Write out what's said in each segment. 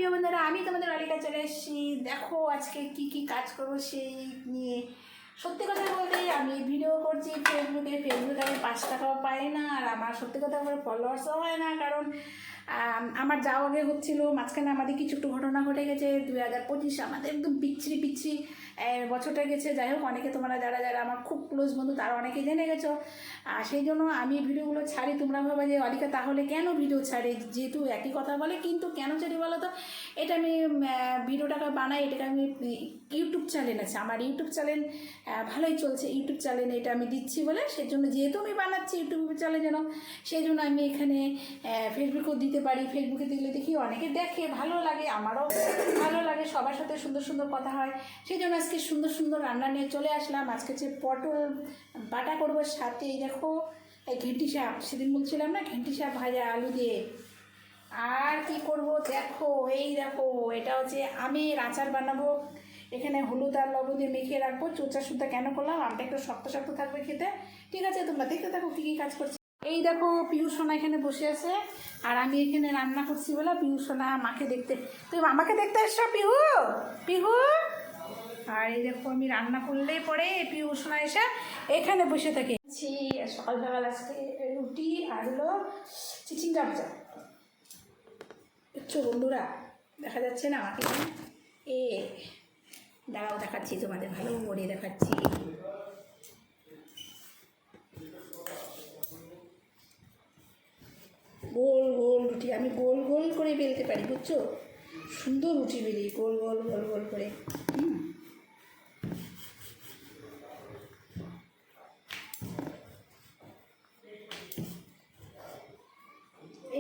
প্রিয় বন্ধুরা, আমি তোমাদের বাড়িটা চলে এসেছি। দেখো আজকে কি কি কাজ করবো সেই নিয়ে। সত্যি কথা বলতে আমি ভিডিও করছি ফেসবুকে আমি 5 টাকাও পাই না, আর আমার সত্যি কথা বলে ফলোয়ার্সও হয় না। কারণ আমার যাওয়া আগে হচ্ছিলো, মাঝখানে আমাদের কিছু একটু ঘটনা ঘটে গেছে। 2025 আমাদের একদম পিচ্ছি বছরটা গেছে। যাই হোক, অনেকে তোমরা যারা যারা আমার খুব ক্লোজ বন্ধু তারা অনেকে জেনে গেছো। আর সেই জন্য আমি ভিডিওগুলো ছাড়ি। তোমরা ভাবে যে অলিকা তাহলে কেন ভিডিও ছাড়ে, যেহেতু একই কথা বলে, কিন্তু কেন ছাড়ি বলো তো? এটা আমি ভিডিওটাকে বানাই, এটাকে আমি ইউটিউব চ্যানেল আছে আমার, ইউটিউব চ্যানেল ভালোই চলছে। ইউটিউব চ্যানেলে এটা আমি দিচ্ছি বলে, সেই জন্য যেহেতু আমি বানাচ্ছি ইউটিউব চ্যানেল যেন, সেই জন্য আমি এখানে ফেসবুকেও দিতে পারি। ফেসবুকে দিলে দেখি অনেকে দেখে, ভালো লাগে, আমারও ভালো লাগে, সবার সাথে সুন্দর সুন্দর কথা হয়। সেই জন্য আজকে সুন্দর সুন্দর রান্না নিয়ে চলে আসলাম। আজকে হচ্ছে পটল বাটা করবো, সাথে এই দেখো এই ঘেঁটি শাক, সেদিন বলছিলাম না, ঘেঁটি শাক ভাজা আলু দিয়ে। আর কি করব দেখো, এই দেখো এটা হচ্ছে আমের আচার বানাবো। এখানে হলুদ আর লবণ দিয়ে মেখে রাখবো। চোচা সুদ্ধা কেন করলাম, আমটা একটু শক্ত শক্ত থাকবে খেতে। ঠিক আছে, তোমরা দেখতে থাকো কী কী কাজ করছি। এই দেখো পিউ সোনা এখানে বসে আছে, আর আমি এখানে রান্না করছি বলে পিউ সোনা আমাকে দেখতে, তুমি আমাকে দেখতে এসছো পিহু পিহু। আর এই দেখো আমি রান্না করলেই পরে পিউ সোনা এসে এখানে বসে থাকে। সকালবেলা আজকে রুটি আর হলো চিচিঙ্গা ভাজা। বুঝছো বন্ধুরা, দেখা যাচ্ছে না আমাকে? দাঁড়াও দেখাচ্ছি তোমাদের, ভালো করে দেখাচ্ছি। গোল গোল রুটি আমি গোল গোল করে বেলতে পারি, বুঝছো? সুন্দর রুটি বেলি গোল গোল গোল গোল করে।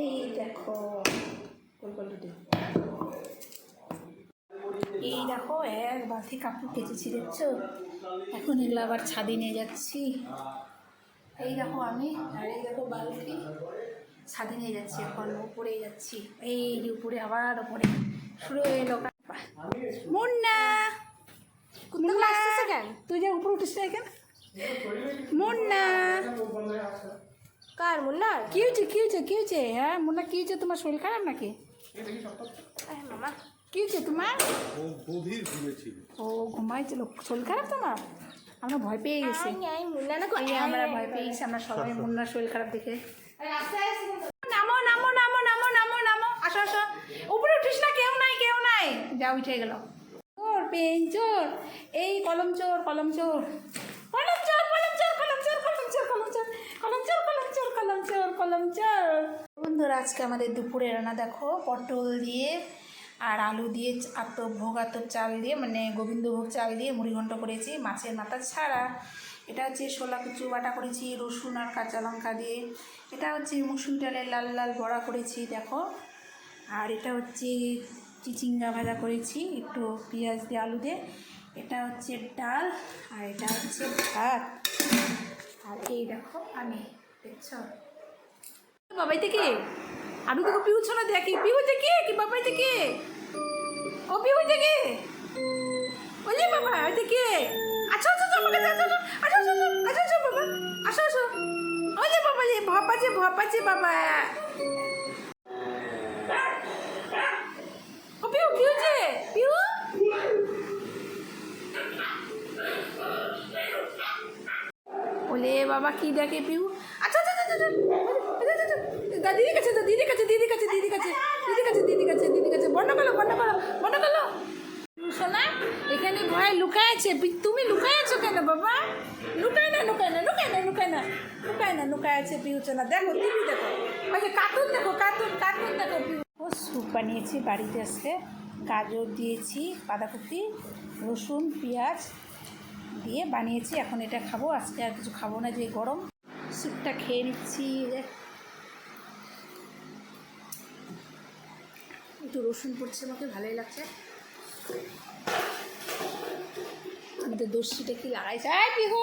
এই দেখো গোল গোল রুটি। এই দেখো এক বালতি কাপড় কেচেছি, দেখছো? এখন এগুলো আবার ছাদে নিয়ে যাচ্ছি। এই দেখো আমি, আর এই দেখো বালতি ছাদে নিয়ে যাচ্ছি, এখন উপরে যাচ্ছি। এই যে উপরে, আবার উপরে শুরু হয়ে এলো। মুন্না মুন্না আসতেছে কেন? তুই যে উপরে উঠিস না কেন? মুন্না কার মুন্না? কি হয়েছে কি হয়েছে কি হয়েছে? হ্যাঁ মুন্না কি হয়েছে? তোমার শরীর খারাপ নাকি? মামা কি হয়েছে তোমার? ও ঘুমাইছিল, শরীর খারাপ তোমার? আমরা ভয় পেয়ে গেছি, আমরা ভয় পেয়ে গেছি আমরা সবাই মুন্নার শরীর খারাপ দেখে। নামো নামো নামো নামো নামো নামো, আসো আসো, উপরে উঠিস না, কেউ নাই কেউ নাই, যা উঠে গেল। চোর পেন চোর, এই কলম চোর কলম চোর কলম চোর কলম চোর কলম চোর কলম চোর কলম চোর কলম চোর কলম চোর কলম চোর কলম চোর। বন্ধুরা আজকে আমাদের দুপুরে রান্না দেখো, পটল দিয়ে আর আলু দিয়ে ভোগ চাল দিয়ে, মানে গোবিন্দভোগ চাল দিয়ে মুড়িঘণ্ট করেছি, মাছের মাথা ছাড়া। এটা হচ্ছে শোলা কুচু বাটা করেছি রসুন আর কাঁচা লঙ্কা দিয়ে। এটা হচ্ছে মুসুর ডালের লাল লাল বড়া করেছি দেখো। আর এটা হচ্ছে চিচিঙ্গা ভাজা করেছি একটু পেঁয়াজ দিয়ে আলু দিয়ে। এটা হচ্ছে ডাল, আর এটা হচ্ছে ভাত। আর এই দেখো আমি, দেখছ বাবাই থেকে আমি দেখো পিউ ছোনা দেখি, পিউ থেকে কি বাবাই থেকে, ও পিউ থেকে, ওই বাবা ওই থেকে। আচ্ছা আচ্ছা আমাকে আসো আসো আসো আসো আসো বাবা, আসো আসো। ওই যে বাবা, যে ভপাচ্ছে ভপাচ্ছে বাবা। ও পিউ কি হয়েছে পিউ? ওলে বাবা কি দেখে পিউ? আচ্ছা আচ্ছা আচ্ছা দিদি কাছে দিদি কাছে দিদি কাছে দিদি কাছে দিদি কাছে দিদি কাছে দিদি কাছে, বন্ধ করো বন্ধ করো বন্ধ করো। শোনা এখানে ভয় লুকায় আছে, তুমি লুকায় আছো কেন বাবা? লুকায় না লুকায় না লুকায় না লুকায় না লুকায় না লুকায় আছে পিউ না। দেখো টিভি দেখো, আচ্ছা কার্টুন দেখো, কার্টুন কার্টুন দেখো। ও স্যুপ বানিয়েছি বাড়িতে, আজকে গাজর দিয়েছি, বাঁধাকপি, রসুন, পেঁয়াজ দিয়ে বানিয়েছি। এখন এটা খাবো, আজকে আর কিছু খাবো না, যে গরম। স্যুপটা খেয়ে নিচ্ছি। একটু রসুন পড়ছে, আমাকে ভালোই লাগছে। আমি তো দর্শিটা কি লাগাইছে, পিহু